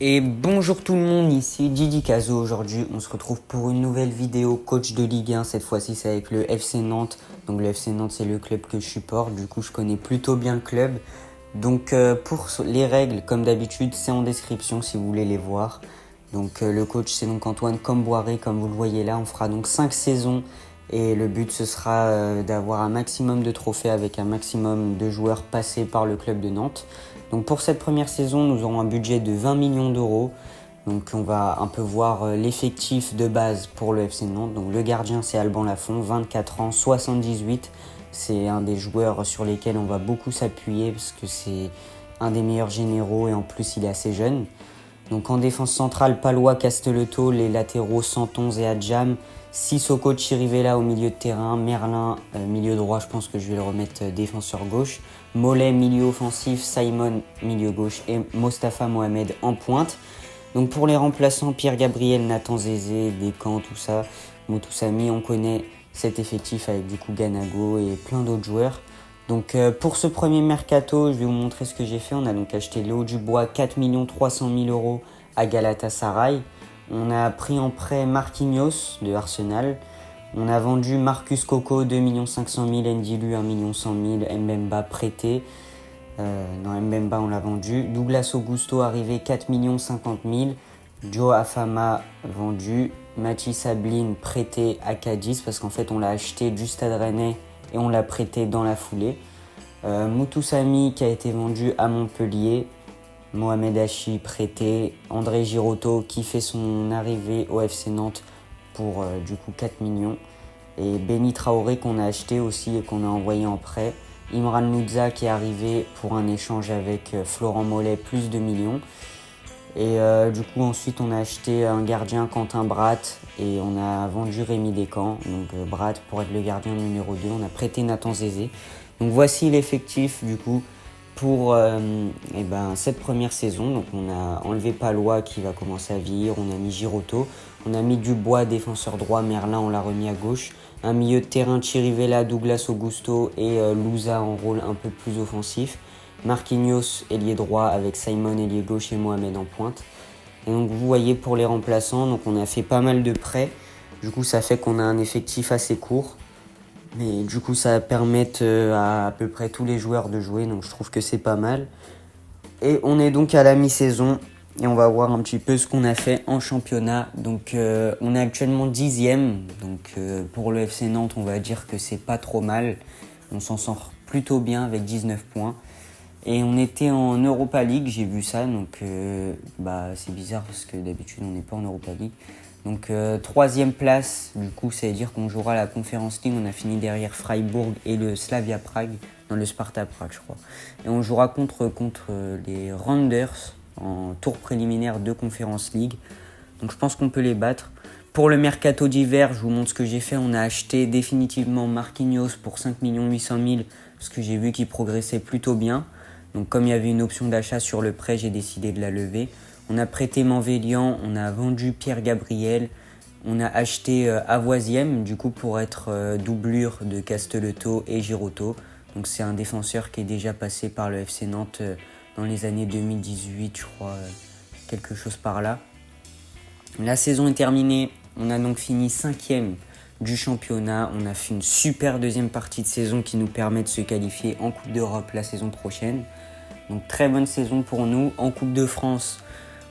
Et bonjour tout le monde, ici Didi Kazo. Aujourd'hui on se retrouve pour une nouvelle vidéo coach de Ligue 1. Cette fois-ci c'est avec le FC Nantes. Donc le FC Nantes c'est le club que je supporte, du coup je connais plutôt bien le club. Donc pour les règles, comme d'habitude, c'est en description si vous voulez les voir. Donc le coach c'est donc Antoine Comboiré, comme vous le voyez là. On fera donc 5 saisons et le but ce sera d'avoir un maximum de trophées avec un maximum de joueurs passés par le club de Nantes. Donc pour cette première saison, nous aurons un budget de 20 millions d'euros. Donc on va un peu voir l'effectif de base pour le FC Nantes. Donc le gardien c'est Alban Lafont, 24 ans, 78. C'est un des joueurs sur lesquels on va beaucoup s'appuyer parce que c'est un des meilleurs généraux et en plus il est assez jeune. Donc en défense centrale, Palois, Castelletto, les latéraux Santonze et Adjam, Sissoko, Chirivella au milieu de terrain, Merlin milieu droit, je pense que je vais le remettre défenseur gauche, Mollet milieu offensif, Simon milieu gauche et Mostafa Mohamed en pointe. Donc pour les remplaçants, Pierre Gabriel, Nathan Zézé, Descamps, tout ça, Moutoussamy, on connaît cet effectif avec du coup Ganago et plein d'autres joueurs. Donc pour ce premier mercato, je vais vous montrer ce que j'ai fait. On a donc acheté Léo Dubois 4 300 000 euros à Galatasaray. On a pris en prêt Marquinhos de Arsenal. On a vendu Marcus Coco 2 500 000, Ndilu 1 100 000, Mbemba prêté. Mbemba on l'a vendu. Douglas Augusto arrivé 4 50 000. Joe Afama vendu. Mathis Sablin prêté à Cadiz parce qu'en fait on l'a acheté du Stade Rennais et on l'a prêté dans la foulée. Moutoussamy qui a été vendu à Montpellier. Mohamed Hachi prêté. André Girotto qui fait son arrivée au FC Nantes pour du coup 4 millions. Et Benny Traoré qu'on a acheté aussi et qu'on a envoyé en prêt. Imran Louza qui est arrivé pour un échange avec Florent Mollet plus de millions. Et du coup ensuite on a acheté un gardien, Quentin Bratt, et on a vendu Rémi Descamps. Donc Bratt pour être le gardien numéro 2, on a prêté Nathan Zézé. Donc voici l'effectif du coup pour cette première saison. Donc on a enlevé Palois qui va commencer à vieillir, on a mis Girotto, on a mis Dubois défenseur droit, Merlin on l'a remis à gauche. Un milieu de terrain, Chirivella, Douglas Augusto et Louza en rôle un peu plus offensif. Marquinhos, ailier droit avec Simon, ailier gauche et Mohamed en pointe. Et donc vous voyez pour les remplaçants, donc on a fait pas mal de prêts. Du coup ça fait qu'on a un effectif assez court. Mais du coup ça va permettre à peu près tous les joueurs de jouer, donc je trouve que c'est pas mal. Et on est donc à la mi-saison et on va voir un petit peu ce qu'on a fait en championnat. Donc on est actuellement 10e, donc pour le FC Nantes on va dire que c'est pas trop mal. On s'en sort plutôt bien avec 19 points. Et on était en Europa League, j'ai vu ça, donc c'est bizarre parce que d'habitude on n'est pas en Europa League. Donc troisième place, du coup ça veut dire qu'on jouera la Conference League, on a fini derrière Freiburg et le Slavia Prague, dans le Sparta Prague je crois. Et on jouera contre les Randers en tour préliminaire de Conference League, donc je pense qu'on peut les battre. Pour le mercato d'hiver, je vous montre ce que j'ai fait, on a acheté définitivement Marquinhos pour 5 800 000 parce que j'ai vu qu'il progressait plutôt bien. Donc comme il y avait une option d'achat sur le prêt, j'ai décidé de la lever. On a prêté Manvélian, on a vendu Pierre Gabriel, on a acheté Avoisiem du coup pour être doublure de Castelletto et Girotto. Donc c'est un défenseur qui est déjà passé par le FC Nantes dans les années 2018 je crois, quelque chose par là. La saison est terminée, on a donc fini 5e du championnat. On a fait une super deuxième partie de saison qui nous permet de se qualifier en Coupe d'Europe la saison prochaine. Donc très bonne saison pour nous. En Coupe de France,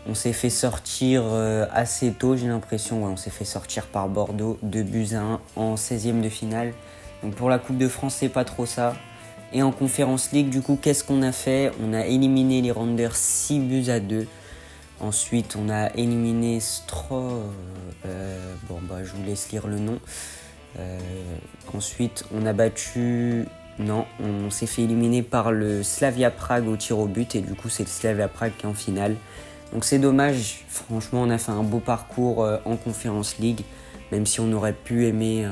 on s'est fait sortir assez tôt, j'ai l'impression. Ouais, on s'est fait sortir par Bordeaux 2-1 en 16e de finale. Donc pour la Coupe de France, c'est pas trop ça. Et en Conference League, du coup, qu'est-ce qu'on a fait? On a éliminé les Randers 6-2. Ensuite, on a éliminé je vous laisse lire le nom. Ensuite, on a battu... Non, on s'est fait éliminer par le Slavia Prague au tir au but. Et du coup, c'est le Slavia Prague qui est en finale. Donc c'est dommage. Franchement, on a fait un beau parcours en Conference League. Même si on aurait pu aimer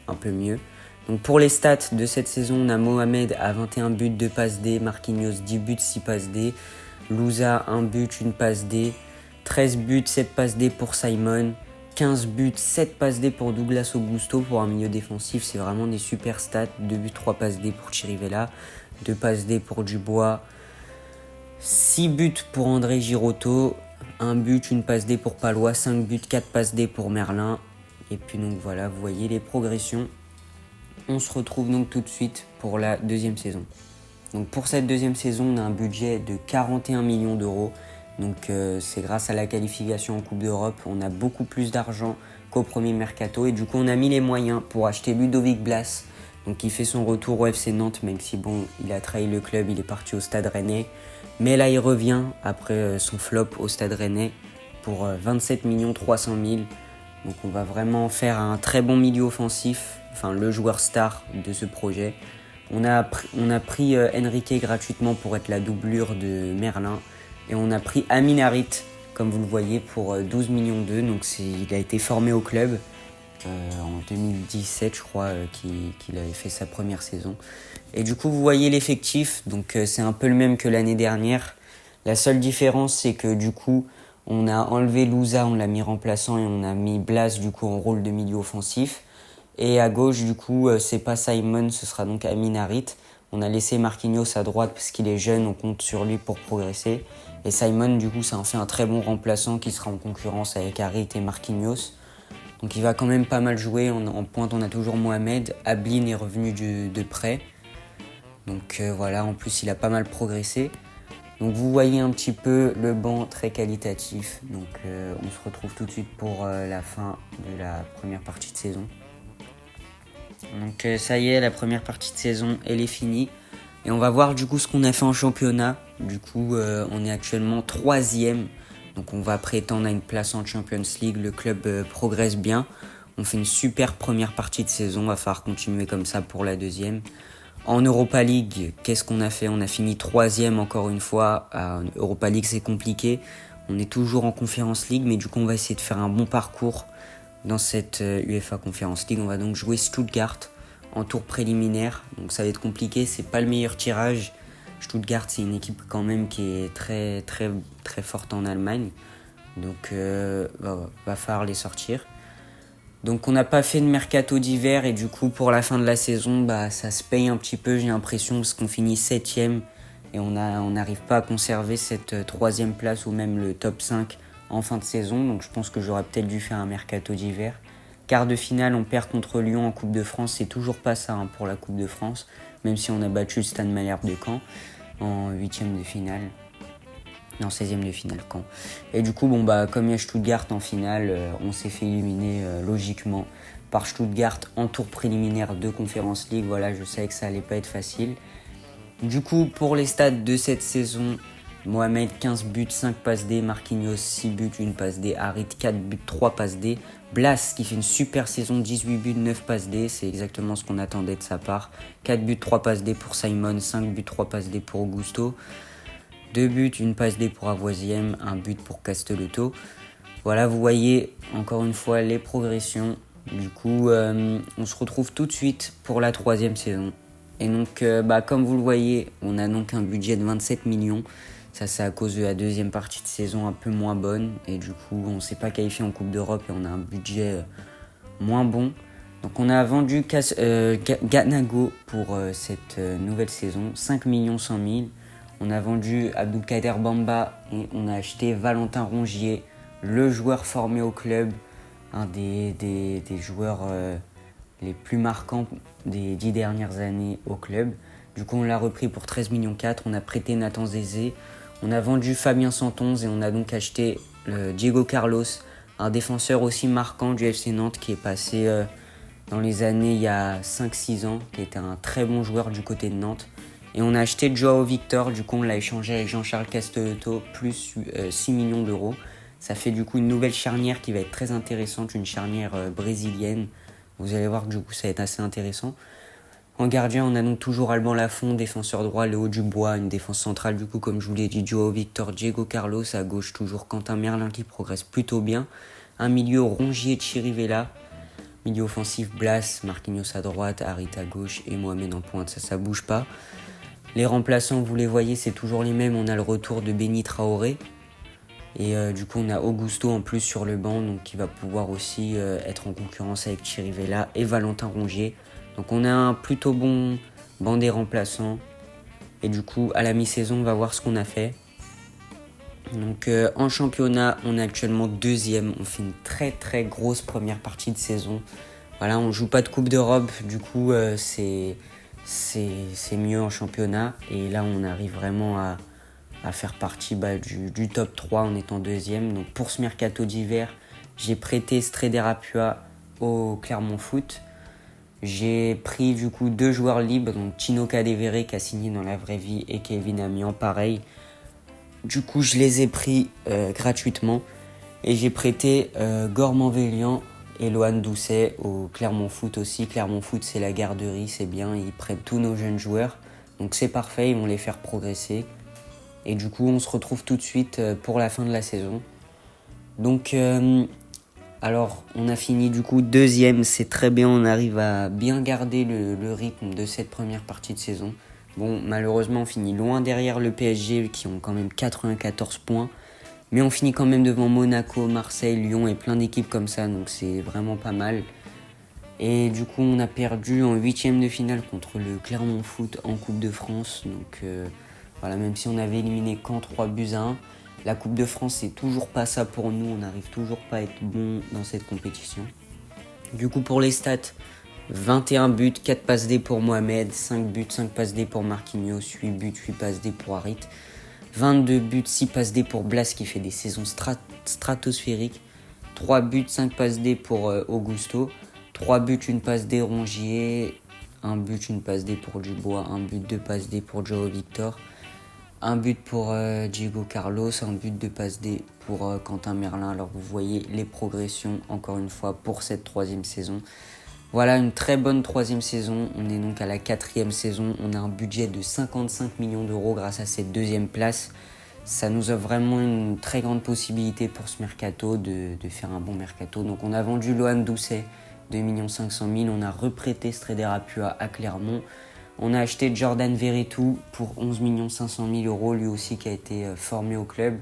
un peu mieux. Donc pour les stats de cette saison, on a Mohamed à 21 buts, 2 passes D. Marquinhos, 10 buts, 6 passes D. Louza, 1 but, 1 passe D. 13 buts, 7 passes D pour Simon. 15 buts, 7 passes D pour Douglas Augusto pour un milieu défensif. C'est vraiment des super stats. 2 buts, 3 passes D pour Chirivella. 2 passes D pour Dubois. 6 buts pour André Girotto. 1 but, une passe D pour Palois, 5 buts, 4 passes D pour Merlin. Et puis donc voilà, vous voyez les progressions. On se retrouve donc tout de suite pour la deuxième saison. Donc pour cette deuxième saison, on a un budget de 41 millions d'euros. Donc c'est grâce à la qualification en Coupe d'Europe, on a beaucoup plus d'argent qu'au premier mercato. Et du coup, on a mis les moyens pour acheter Ludovic Blas, donc qui fait son retour au FC Nantes, même si bon, il a trahi le club, il est parti au Stade Rennais. Mais là, il revient après son flop au Stade Rennais pour 27 300 000. Donc on va vraiment faire un très bon milieu offensif, enfin le joueur star de ce projet. On a pris Enrique gratuitement pour être la doublure de Merlin. Et on a pris Amin Harit, comme vous le voyez, pour 12 millions d'euros. Donc il a été formé au club en 2017, je crois, qu'il avait fait sa première saison. Et du coup, vous voyez l'effectif. Donc c'est un peu le même que l'année dernière. La seule différence, c'est que du coup, on a enlevé Louza, on l'a mis remplaçant et on a mis Blas du coup en rôle de milieu offensif. Et à gauche, du coup, c'est pas Simon, ce sera donc Amin Harit. On a laissé Marquinhos à droite parce qu'il est jeune, on compte sur lui pour progresser. Et Simon, du coup, ça en fait un très bon remplaçant qui sera en concurrence avec Harit et Marquinhos. Donc il va quand même pas mal jouer. En pointe, on a toujours Mohamed. Ablin est revenu de prêt. Donc voilà, en plus, il a pas mal progressé. Donc vous voyez un petit peu le banc très qualitatif. Donc on se retrouve tout de suite pour la fin de la première partie de saison. Donc ça y est, la première partie de saison, elle est finie. Et on va voir du coup ce qu'on a fait en championnat. Du coup, on est actuellement 3e. Donc on va prétendre à une place en Champions League. Le club progresse bien. On fait une super première partie de saison. Va falloir continuer comme ça pour la deuxième. En Europa League, qu'est-ce qu'on a fait? On a fini 3e encore une fois. Europa League, c'est compliqué. On est toujours en Conference League, mais du coup, on va essayer de faire un bon parcours dans cette UEFA Conference League. On va donc jouer Stuttgart en tour préliminaire. Donc ça va être compliqué, c'est pas le meilleur tirage. Stuttgart, c'est une équipe quand même qui est très très très forte en Allemagne. Donc va falloir les sortir. Donc on n'a pas fait de mercato d'hiver et du coup pour la fin de la saison, ça se paye un petit peu, j'ai l'impression, parce qu'on finit 7e et on n'arrive pas à conserver cette 3e place ou même le top 5 en fin de saison. Donc je pense que j'aurais peut-être dû faire un mercato d'hiver. Quart de finale, on perd contre Lyon en Coupe de France. C'est toujours pas ça pour la Coupe de France, même si on a battu le Stade Malherbe de Caen en 8e de finale. Non, 16e de finale, Caen. Et du coup, comme il y a Stuttgart en finale, on s'est fait éliminer logiquement par Stuttgart en tour préliminaire de Conference League. Voilà, je savais que ça allait pas être facile. Du coup, pour les stats de cette saison, Mohamed 15 buts, 5 passes D, Marquinhos 6 buts, 1 passe D, Harit 4 buts, 3 passes D, Blas qui fait une super saison, 18 buts, 9 passes D, c'est exactement ce qu'on attendait de sa part, 4 buts, 3 passes D pour Simon, 5 buts, 3 passes D pour Augusto, 2 buts, 1 passe D pour Avoisiem, 1 but pour Castelletto. Voilà, vous voyez encore une fois les progressions. Du coup, on se retrouve tout de suite pour la 3e saison. Et donc, comme vous le voyez, on a donc un budget de 27 millions. Ça, c'est à cause de la deuxième partie de saison un peu moins bonne. Et du coup, on ne s'est pas qualifié en Coupe d'Europe et on a un budget moins bon. Donc, on a vendu Ganago pour cette nouvelle saison, 5 100 000. On a vendu Abdoulkader Bamba et on a acheté Valentin Rongier, le joueur formé au club, un des joueurs les plus marquants des 10 dernières années au club. Du coup, on l'a repris pour 13 millions 4. On a prêté Nathan Zézé. On a vendu Fabien Santonze et on a donc acheté Diego Carlos, un défenseur aussi marquant du FC Nantes qui est passé dans les années il y a 5-6 ans, qui était un très bon joueur du côté de Nantes. Et on a acheté Joao Victor, du coup on l'a échangé avec Jean-Charles Castelletto, plus 6 millions d'euros. Ça fait du coup une nouvelle charnière qui va être très intéressante, une charnière brésilienne. Vous allez voir que du coup ça va être assez intéressant. En gardien, on a donc toujours Alban Lafont, défenseur droit, Léo Dubois, une défense centrale du coup comme je vous l'ai dit, Joao Victor, Diego Carlos, à gauche toujours Quentin Merlin qui progresse plutôt bien. Un milieu Rongier, Chirivella, milieu offensif Blas, Marquinhos à droite, Harit à gauche et Mohamed en pointe, ça bouge pas. Les remplaçants, vous les voyez, c'est toujours les mêmes. On a le retour de Béni Traoré. Et du coup, on a Augusto en plus sur le banc, donc qui va pouvoir aussi être en concurrence avec Chirivella et Valentin Rongier. Donc on a un plutôt bon banc des remplaçants. Et du coup, à la mi-saison, on va voir ce qu'on a fait. Donc en championnat, on est actuellement deuxième. On fait une très très grosse première partie de saison. Voilà, on joue pas de Coupe d'Europe, du coup c'est mieux en championnat. Et là, on arrive vraiment à faire partie du top 3 en étant deuxième. Donc pour ce mercato d'hiver, j'ai prêté Streder Apua au Clermont Foot. J'ai pris du coup 2 joueurs libres, donc Tino Kadewere qui a signé dans la vraie vie et Kevin Amian pareil. Du coup, je les ai pris gratuitement et j'ai prêté Gorman Vélian et Lohan Doucet au Clermont Foot aussi. Clermont Foot, c'est la garderie, c'est bien, ils prêtent tous nos jeunes joueurs. Donc c'est parfait, ils vont les faire progresser. Et du coup, on se retrouve tout de suite pour la fin de la saison. Donc, alors, on a fini du coup deuxième, c'est très bien, on arrive à bien garder le rythme de cette première partie de saison. Bon, malheureusement, on finit loin derrière le PSG qui ont quand même 94 points. Mais on finit quand même devant Monaco, Marseille, Lyon et plein d'équipes comme ça, donc c'est vraiment pas mal. Et du coup, on a perdu en 8e de finale contre le Clermont Foot en Coupe de France. Donc voilà, même si on avait éliminé Caen 3-1, la Coupe de France, c'est toujours pas ça pour nous. On n'arrive toujours pas à être bon dans cette compétition. Du coup, pour les stats, 21 buts, 4 passes D pour Mohamed, 5 buts, 5 passes D pour Marquinhos, 8 buts, 8 passes D pour Harit, 22 buts, 6 passes D pour Blas qui fait des saisons stratosphériques, 3 buts, 5 passes D pour Augusto, 3 buts, 1 passe D Rongier, 1 but, 1 passe D pour Dubois, 1 but, 2 passes D pour Joao Victor, 1 but pour Diego Carlos, 1 but, 2 passes D pour Quentin Merlin. Alors vous voyez les progressions encore une fois pour cette 3e saison. Voilà une très bonne 3e saison, on est donc à la 4e saison, on a un budget de 55 millions d'euros grâce à cette 2e place. Ça nous offre vraiment une très grande possibilité pour ce mercato de faire un bon mercato. Donc on a vendu Lohan Doucet, 2 500 000, on a reprêté Streder Apua à Clermont. On a acheté Jordan Veretout pour 11 500 000 euros, lui aussi qui a été formé au club.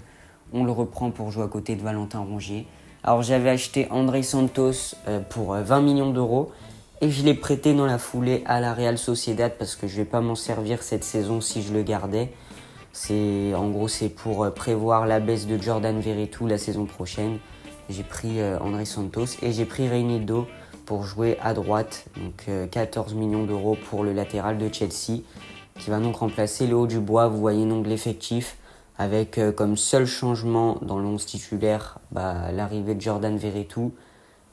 On le reprend pour jouer à côté de Valentin Rongier. Alors j'avais acheté André Santos pour 20 millions d'euros et je l'ai prêté dans la foulée à la Real Sociedad parce que je ne vais pas m'en servir cette saison si je le gardais. C'est pour prévoir la baisse de Jordan Veretout la saison prochaine. J'ai pris André Santos et j'ai pris Reinildo pour jouer à droite. Donc 14 millions d'euros pour le latéral de Chelsea qui va donc remplacer Léo Dubois. Vous voyez donc l'effectif avec comme seul changement dans l'11 titulaire l'arrivée de Jordan Veretout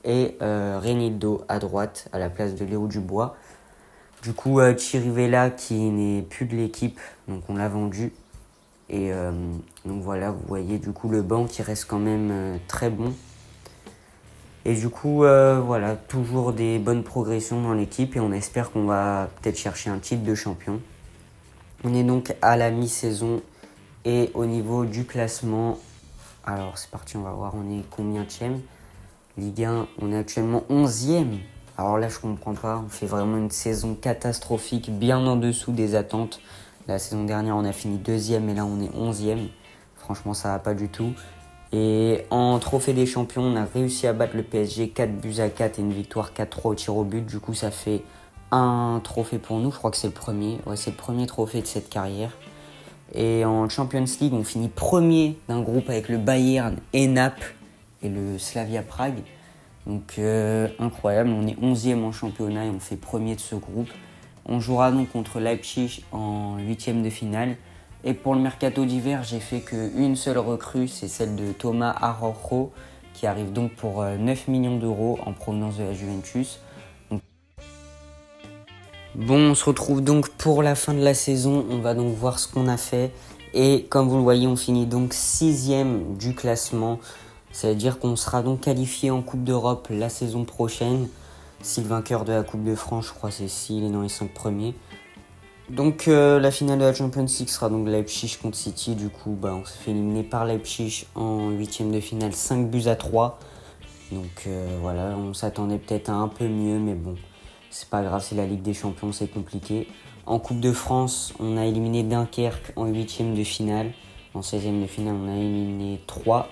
et Reinildo à droite à la place de Léo Dubois. Du coup, Chirivella qui n'est plus de l'équipe, donc on l'a vendu. Et donc voilà, vous voyez du coup le banc qui reste quand même très bon. Et du coup, voilà, toujours des bonnes progressions dans l'équipe et on espère qu'on va peut-être chercher un titre de champion. On est donc à la mi-saison et au niveau du classement, alors c'est parti, on va voir on est combienième. Ligue 1, on est actuellement 11e. Alors là, je comprends pas, on fait vraiment une saison catastrophique, bien en dessous des attentes. La saison dernière, on a fini 2e et là, on est 11e. Franchement, ça va pas du tout. Et en trophée des champions, on a réussi à battre le PSG 4-4 et une victoire 4-3 au tir au but. Du coup, ça fait un trophée pour nous. Je crois que c'est le premier. Ouais, c'est le premier trophée de cette carrière. Et en Champions League, on finit premier d'un groupe avec le Bayern et Naples et le Slavia Prague. Donc incroyable, on est 11e en championnat et on fait premier de ce groupe. On jouera donc contre Leipzig en 8e de finale. Et pour le mercato d'hiver, j'ai fait qu'une seule recrue, c'est celle de Thomas Araujo, qui arrive donc pour 9 millions d'euros en provenance de la Juventus. Bon, on se retrouve donc pour la fin de la saison, on va donc voir ce qu'on a fait. Et comme vous le voyez, on finit donc 6e du classement. Ça veut dire qu'on sera donc qualifié en Coupe d'Europe la saison prochaine. Si le vainqueur de la Coupe de France, je crois c'est s'il est dans les 5 premiers. Donc la finale de la Champions League sera donc Leipzig contre City. Du coup, on s'est fait éliminer par Leipzig en 8e de finale, 5-3. Donc voilà, on s'attendait peut-être à un peu mieux, mais bon, c'est pas grave, c'est la Ligue des Champions, c'est compliqué. En Coupe de France, on a éliminé Dunkerque en 8e de finale. En 16e de finale, on a éliminé 3.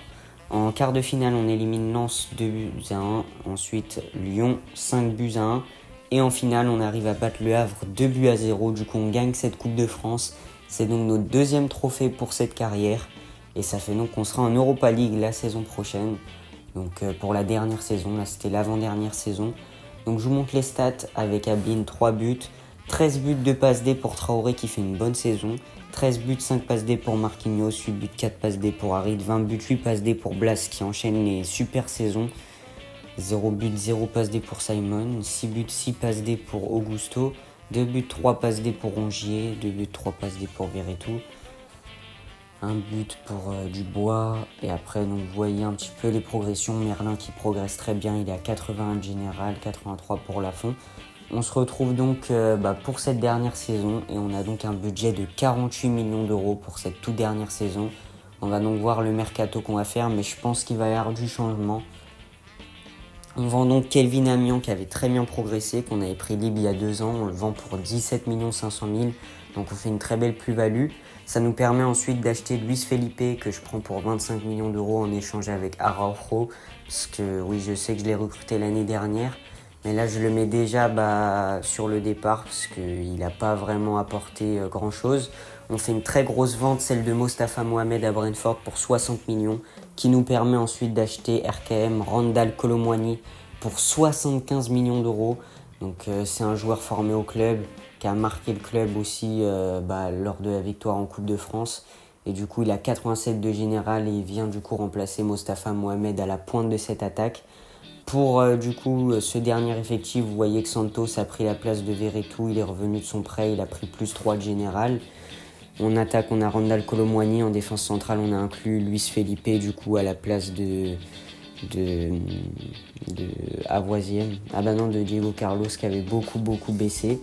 En quart de finale, on élimine Lens 2-1. Ensuite, Lyon 5-1. Et en finale, on arrive à battre le Havre 2-0. Du coup, on gagne cette Coupe de France. C'est donc notre 2e trophée pour cette carrière. Et ça fait donc qu'on sera en Europa League la saison prochaine. Donc pour la dernière saison, là c'était l'avant-dernière saison. Donc je vous montre les stats avec Abin, 3 buts, 13 buts de passes D pour Traoré qui fait une bonne saison, 13 buts, 5 passes D pour Marquinhos, 8 buts, 4 passes D pour Harit, 20 buts, 8 passes D pour Blas qui enchaîne les super saisons, 0 but, 0 passes D pour Simon, 6 buts, 6 passes D pour Augusto, 2 buts, 3 passes D pour Rongier, 2 buts, 3 passes D pour Verretou, un but pour Dubois. Et après, donc, vous voyez un petit peu les progressions. Merlin qui progresse très bien, il est à 81 général, 83 pour Lafont. On se retrouve donc pour cette dernière saison et on a donc un budget de 48 millions d'euros pour cette toute dernière saison. On va donc voir le mercato qu'on va faire, mais je pense qu'il va y avoir du changement. On vend donc Kelvin Amian qui avait très bien progressé, qu'on avait pris libre il y a 2 ans. On le vend pour 17 500 000, donc on fait une très belle plus-value. Ça nous permet ensuite d'acheter Luis Felipe que je prends pour 25 millions d'euros en échange avec Araujo. Parce que oui, je sais que je l'ai recruté l'année dernière. Mais là, je le mets déjà sur le départ parce qu'il n'a pas vraiment apporté grand-chose. On fait une très grosse vente, celle de Mostafa Mohamed à Brentford pour 60 millions, qui nous permet ensuite d'acheter RKM Randal Kolo Muani pour 75 millions d'euros. Donc c'est un joueur formé au club, qui a marqué le club aussi lors de la victoire en Coupe de France. Et du coup, il a 87 de général et il vient du coup remplacer Mostafa Mohamed à la pointe de cette attaque. Pour ce dernier effectif, vous voyez que Santos a pris la place de Verretou, il est revenu de son prêt, il a pris plus 3 de général. En attaque, on a Randal Kolo Muani, en défense centrale, on a inclus Luis Felipe du coup à la place de Avoisien. De Diego Carlos qui avait beaucoup baissé.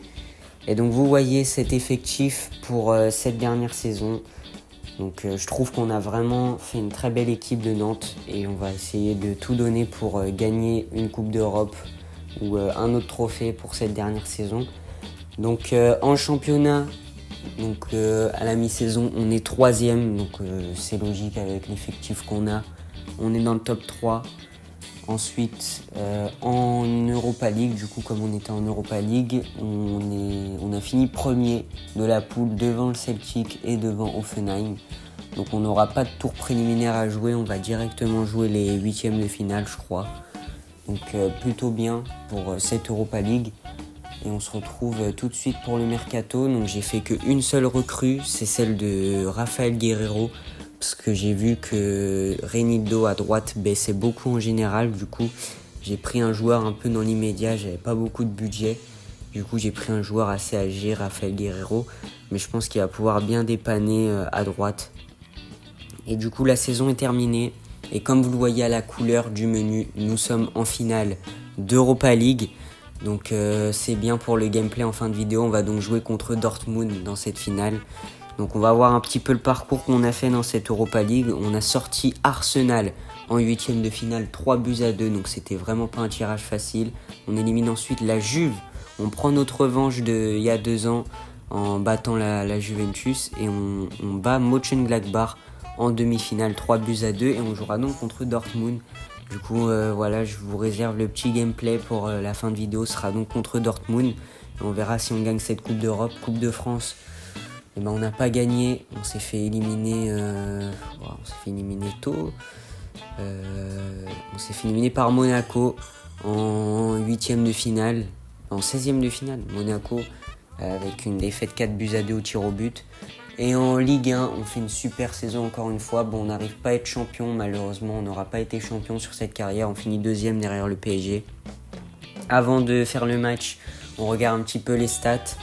Et donc vous voyez cet effectif pour cette dernière saison. Donc je trouve qu'on a vraiment fait une très belle équipe de Nantes et on va essayer de tout donner pour gagner une Coupe d'Europe ou un autre trophée pour cette dernière saison. Donc en championnat, à la mi-saison, on est 3e, donc c'est logique avec l'effectif qu'on a. On est dans le top 3. Ensuite, en Europa League, du coup, comme on était en Europa League, on a fini premier de la poule devant le Celtic et devant Hoffenheim. Donc on n'aura pas de tour préliminaire à jouer, on va directement jouer les 8e de finale, je crois. Donc plutôt bien pour cette Europa League. Et on se retrouve tout de suite pour le mercato. Donc j'ai fait qu'une seule recrue, c'est celle de Rafael Guerreiro. Parce que j'ai vu que Reinildo à droite baissait beaucoup en général. Du coup, j'ai pris un joueur un peu dans l'immédiat. J'avais pas beaucoup de budget. Du coup, j'ai pris un joueur assez âgé, Rafael Guerreiro. Mais je pense qu'il va pouvoir bien dépanner à droite. Et du coup, la saison est terminée. Et comme vous le voyez à la couleur du menu, nous sommes en finale d'Europa League. Donc c'est bien pour le gameplay en fin de vidéo. On va donc jouer contre Dortmund dans cette finale. Donc on va voir un petit peu le parcours qu'on a fait dans cette Europa League. On a sorti Arsenal en 8e de finale, 3-2. Donc c'était vraiment pas un tirage facile. On élimine ensuite la Juve. On prend notre revanche d'il y a 2 ans en battant la Juventus. Et on bat Mönchengladbach en demi-finale, 3-2. Et on jouera donc contre Dortmund. Du coup, je vous réserve le petit gameplay pour la fin de vidéo. Ce sera donc contre Dortmund. Et on verra si on gagne cette Coupe d'Europe, Coupe de France. On n'a pas gagné, on s'est fait éliminer tôt. On s'est fait éliminer par Monaco en 8e de finale, en 16e de finale. Monaco avec une défaite 4-2 au tir au but. Et en Ligue 1, on fait une super saison encore une fois. On n'arrive pas à être champion, malheureusement, on n'aura pas été champion sur cette carrière. On finit 2e derrière le PSG. Avant de faire le match, on regarde un petit peu les stats.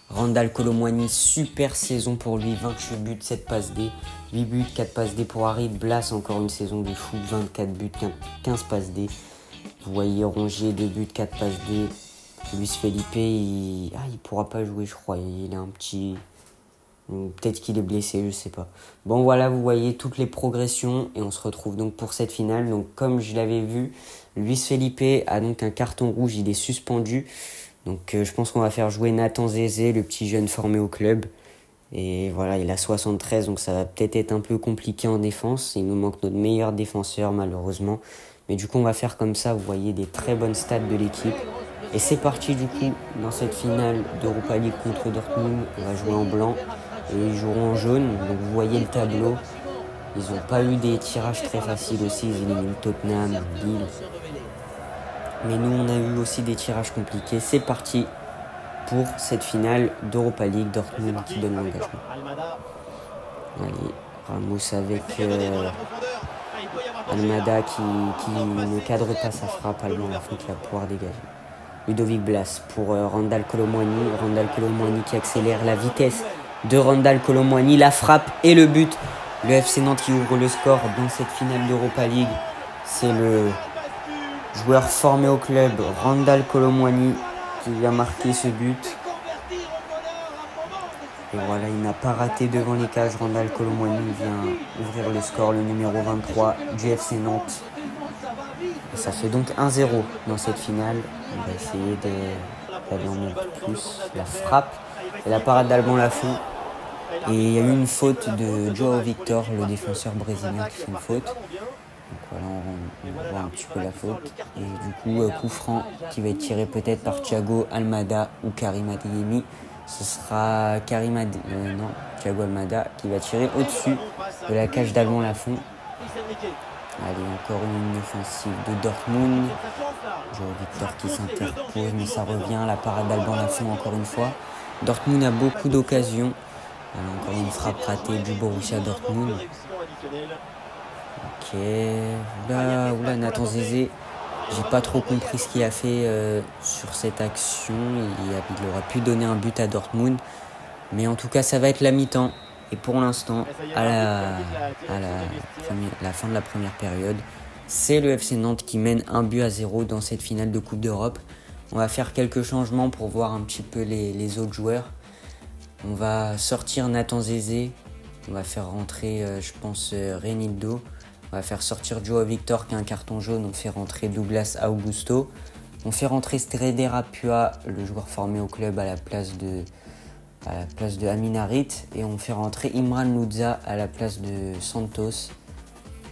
Randal Kolo Muani, super saison pour lui, 28 buts, 7 passes D, 8 buts, 4 passes D pour Harit. Blas, encore une saison de fou, 24 buts, 15 passes D. Vous voyez Rongier, 2 buts, 4 passes D. Luis Felipe, il pourra pas jouer, je crois, il est un petit... Peut-être qu'il est blessé, je sais pas. Bon voilà, vous voyez toutes les progressions et on se retrouve donc pour cette finale. Donc comme je l'avais vu, Luis Felipe a donc un carton rouge, il est suspendu. Donc je pense qu'on va faire jouer Nathan Zézé, le petit jeune formé au club. Et voilà, il a 73, donc ça va peut-être être un peu compliqué en défense. Il nous manque notre meilleur défenseur malheureusement. Mais du coup on va faire comme ça, vous voyez des très bonnes stats de l'équipe. Et c'est parti du coup dans cette finale d'Europa League contre Dortmund. On va jouer en blanc et ils joueront en jaune. Donc vous voyez le tableau. Ils n'ont pas eu des tirages très faciles aussi. Ils éliminent Tottenham, Lille. Mais nous, on a eu aussi des tirages compliqués. C'est parti pour cette finale d'Europa League. Dortmund qui donne l'engagement. Allez, Ramos avec Almada qui ne cadre pas sa frappe. Alban Lafont qui va pouvoir dégager. Ludovic Blas pour Randal Kolo Muani. Randal Kolo Muani qui accélère la vitesse de Randal Kolo Muani. La frappe et le but. Le FC Nantes qui ouvre le score dans cette finale d'Europa League. C'est le joueur formé au club, Randal Kolo Muani, qui vient marquer ce but. Et voilà, il n'a pas raté devant les cages. Randal Kolo Muani vient ouvrir le score, le numéro 23 du FC Nantes. Et ça fait donc 1-0 dans cette finale. On va essayer d'aller en mettre plus. La frappe et la parade d'Alban Lafont. Et il y a eu une faute de João Victor, le défenseur brésilien qui fait une faute. Donc voilà, on voit un petit peu la faute. Et du coup, coup franc qui va être tiré peut-être par Thiago Almada ou Karim Adeyemi. Ce sera Thiago Almada qui va tirer au-dessus de la cage d'Alban Lafont. Allez, encore une offensive de Dortmund. João Victor qui s'interpose, mais ça revient. La parade d'Alban Lafont encore une fois. Dortmund a beaucoup d'occasions. Encore une frappe ratée du Borussia Dortmund. Ok. Oula, Nathan Zézé. J'ai pas trop compris ce qu'il a fait sur cette action. Il aurait pu donner un but à Dortmund. Mais en tout cas, ça va être la mi-temps. Et pour l'instant, à la fin de la première période, c'est le FC Nantes qui mène 1-0 dans cette finale de Coupe d'Europe. On va faire quelques changements pour voir un petit peu les autres joueurs. On va sortir Nathan Zézé. On va faire rentrer, je pense, Reinildo. On va faire sortir João Victor qui a un carton jaune. On fait rentrer Douglas Augusto. On fait rentrer Streder Apua, le joueur formé au club, à la place de Amin Harit. Et on fait rentrer Imran Louza à la place de Santos.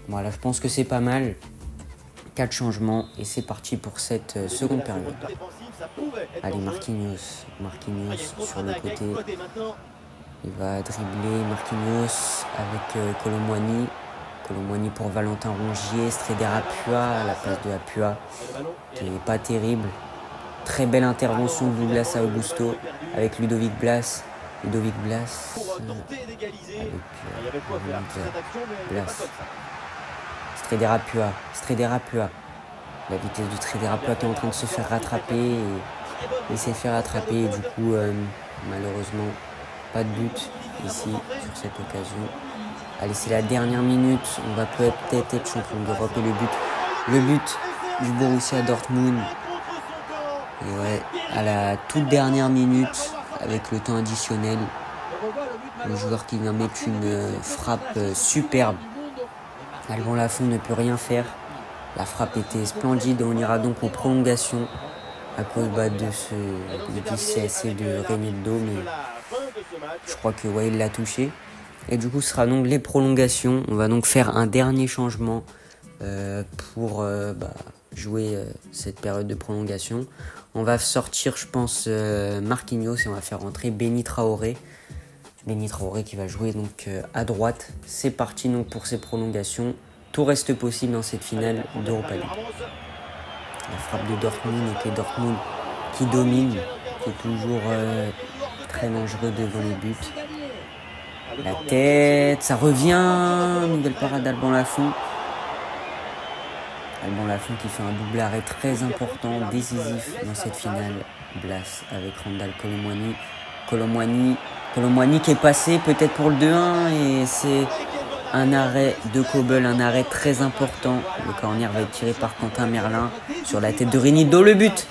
Voilà, je pense que c'est pas mal. 4 changements et c'est parti pour cette seconde période. Allez, Marquinhos sur le côté. Il va dribbler Marquinhos avec Kolo Muani. Kolo Muani pour Valentin Rongier. Streder Apua à la place de Apua, qui n'est pas terrible. Très belle intervention de Douglas Augusto avec Ludovic Blas. Avec Blas. Streder Apua. La vitesse de Streder Apua qui est en train de se faire rattraper. Et il s'est fait rattraper. Et du coup, malheureusement, pas de but ici sur cette occasion. Allez, c'est la dernière minute. On va peut-être être champion d'Europe. Et le but du Borussia Dortmund. Et ouais, à la toute dernière minute, avec le temps additionnel, le joueur qui vient mettre une frappe superbe. Alban Lafont ne peut rien faire. La frappe était splendide. On ira donc aux prolongations à cause du CSC de Reinildo. Mais je crois que ouais, il l'a touché. Et du coup, ce sera donc les prolongations. On va donc faire un dernier changement pour jouer cette période de prolongation. On va sortir, je pense, Marquinhos et on va faire rentrer Béni Traoré. Béni Traoré qui va jouer donc à droite. C'est parti donc pour ces prolongations. Tout reste possible dans cette finale d'Europa League. La frappe de Dortmund et Dortmund qui domine, qui est toujours très dangereux devant les buts. La tête, ça revient. Nouvelle parade d'Alban Lafont. Alban Lafont qui fait un double arrêt très important, décisif dans cette finale. Blas avec Randal Kolo Muani qui est passé peut-être pour le 2-1 et c'est un arrêt de Kobel, un arrêt très important. Le corner va être tiré par Quentin Merlin sur la tête de Reinildo. Le but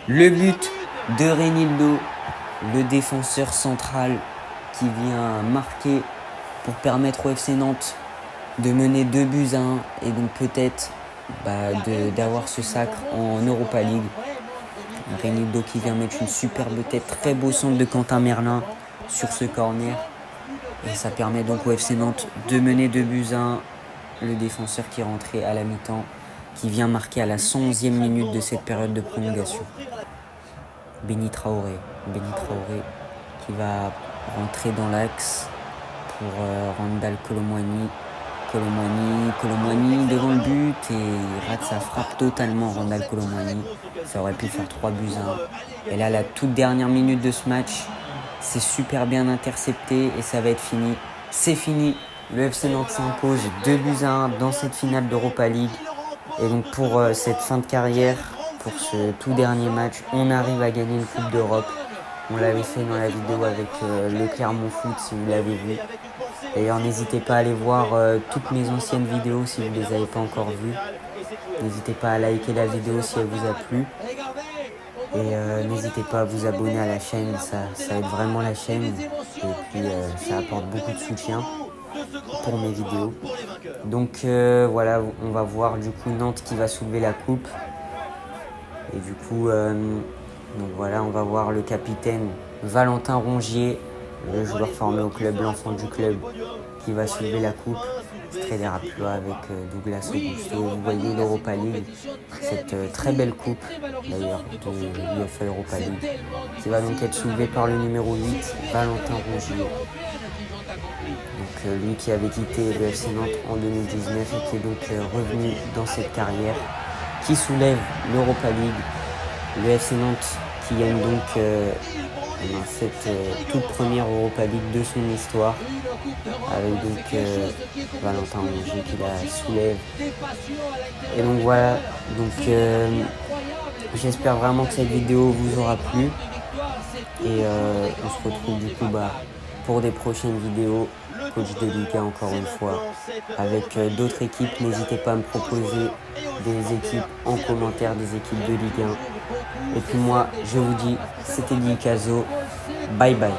de Reinildo, le défenseur central qui vient marquer pour permettre au FC Nantes de mener 2-1 et donc peut-être d'avoir ce sacre en Europa League. Reinildo qui vient mettre une superbe tête, très beau centre de Quentin Merlin sur ce corner. Et ça permet donc au FC Nantes de mener 2-1. Le défenseur qui est rentré à la mi-temps, qui vient marquer à la 111e minute de cette période de prolongation. Béni Traoré qui va rentrer dans l'axe pour Randal Kolo Muani. Colomboigny devant le but et il rate sa frappe totalement, Randal Colomboigny. Ça aurait pu faire 3 buts à 1. Et là, la toute dernière minute de ce match, c'est super bien intercepté et ça va être fini. C'est fini. Le FC Nantes s'impose 2 buts à 1 dans cette finale d'Europa League. Et donc pour cette fin de carrière, pour ce tout dernier match, on arrive à gagner une Coupe d'Europe. On l'avait fait dans la vidéo avec le Clermont Foot si vous l'avez vu. D'ailleurs, n'hésitez pas à aller voir toutes mes anciennes vidéos si vous ne les avez pas encore vues. N'hésitez pas à liker la vidéo si elle vous a plu. Et n'hésitez pas à vous abonner à la chaîne, ça aide vraiment la chaîne. Et puis ça apporte beaucoup de soutien pour mes vidéos. Donc voilà, on va voir du coup Nantes qui va soulever la coupe. Et du coup, donc voilà, on va voir le capitaine Valentin Rongier, le joueur formé au club, l'enfant du club, qui va soulever la coupe. Très Raplois avec Douglas Augusto. Vous voyez l'Europa League, cette très belle coupe d'ailleurs de l'UEFA Europa League, qui va donc être soulevée par le numéro 8, Valentin Rongier. Donc lui qui avait quitté le FC Nantes en 2019 et qui est donc revenu dans cette carrière, qui soulève l'Europa League. Le FC Nantes qui gagne donc cette toute première Europa League de son histoire, avec donc Valentin Rongier qui la soulève. Et donc voilà, donc j'espère vraiment que cette vidéo vous aura plu. Et on se retrouve du coup pour des prochaines vidéos, coach de Ligue 1 encore une fois, avec d'autres équipes. N'hésitez pas à me proposer des équipes en commentaire, des équipes de Ligue 1. Et puis moi, je vous dis, c'était Guy Cazot. Bye bye.